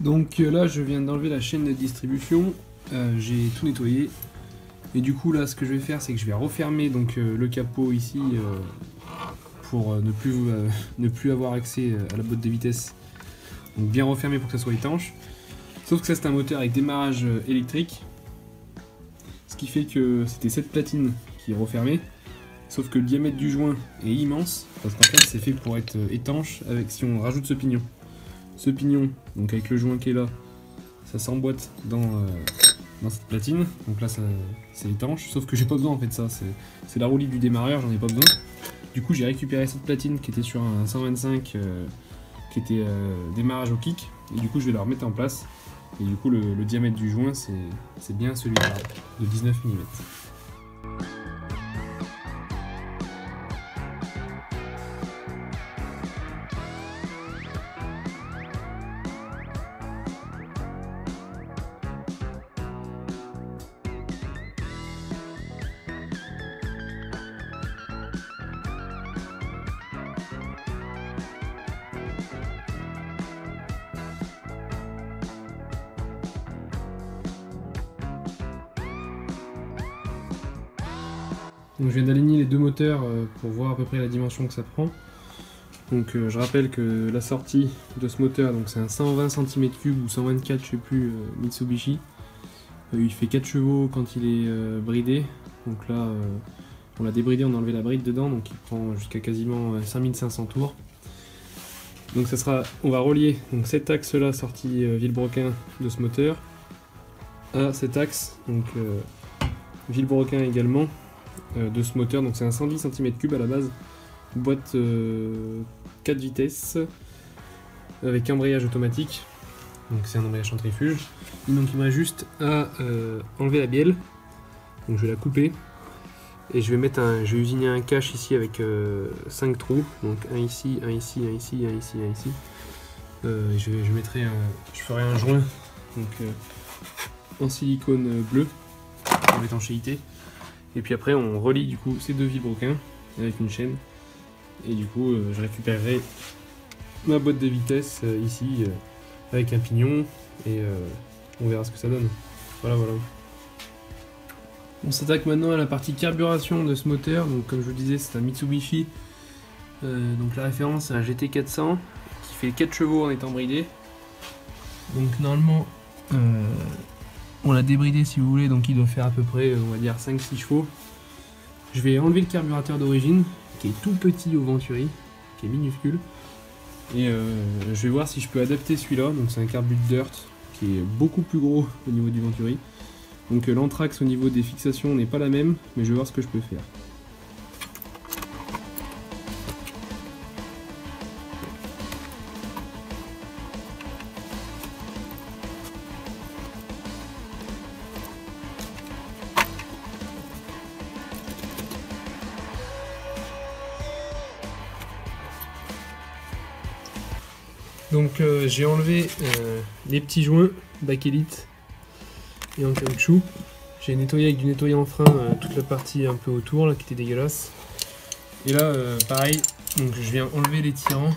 Donc là je viens d'enlever la chaîne de distribution, j'ai tout nettoyé. Et du coup là ce que je vais faire c'est que je vais refermer donc, le capot ici pour ne plus avoir accès à la boîte de vitesse. Donc bien refermé pour que ça soit étanche. Sauf que ça c'est un moteur avec démarrage électrique. Ce qui fait que c'était cette platine qui est refermée. Sauf que le diamètre du joint est immense. Parce qu'en fait c'est fait pour être étanche avec si on rajoute ce pignon. Ce pignon, donc avec le joint qui est là, ça s'emboîte dans cette platine. Donc là c'est étanche. Sauf que j'ai pas besoin en fait de ça. C'est la roue libre du démarreur, j'en ai pas besoin. Du coup j'ai récupéré cette platine qui était sur un 125 qui était démarrage au kick. Et du coup je vais la remettre en place. Et du coup le diamètre du joint c'est bien celui-là de 19 mm. Donc je viens d'aligner les deux moteurs pour voir à peu près la dimension que ça prend. Donc je rappelle que la sortie de ce moteur, donc c'est un 120 cm3 ou 124 je sais plus Mitsubishi. Il fait 4 chevaux quand il est bridé. Donc là on l'a débridé, on a enlevé la bride dedans, donc il prend jusqu'à quasiment 5500 tours. Donc ça sera, on va relier donc cet axe là sortie Villebrequin de ce moteur à cet axe, donc Villebrequin également. De ce moteur, donc c'est un 110 cm3 à la base, boîte 4 vitesses avec embrayage automatique, donc c'est un embrayage centrifuge. Et donc il me reste juste à enlever la bielle, donc je vais la couper et je vais usiner un cache ici avec 5 trous, donc un ici, un ici, un ici, un ici, un ici. Je ferai un joint donc, en silicone bleu pour l'étanchéité. Et puis après on relie du coup ces deux villebrequins avec une chaîne. Et du coup je récupérerai ma boîte de vitesse ici avec un pignon et on verra ce que ça donne. Voilà. On s'attaque maintenant à la partie carburation de ce moteur. Donc comme je vous disais c'est un Mitsubishi. Donc la référence c'est un GT400 qui fait 4 chevaux en étant bridé. Donc normalement on l'a débridé si vous voulez, donc il doit faire à peu près on va dire 5-6 chevaux. Je vais enlever le carburateur d'origine qui est tout petit au Venturi, qui est minuscule. Et je vais voir si je peux adapter celui-là, donc c'est un carbu Dirt qui est beaucoup plus gros au niveau du Venturi. Donc l'anthrax au niveau des fixations n'est pas la même, mais je vais voir ce que je peux faire. Donc j'ai enlevé les petits joints bakélite et en caoutchouc. J'ai nettoyé avec du nettoyant en frein toute la partie un peu autour là qui était dégueulasse. Et là pareil, donc je viens enlever les tirants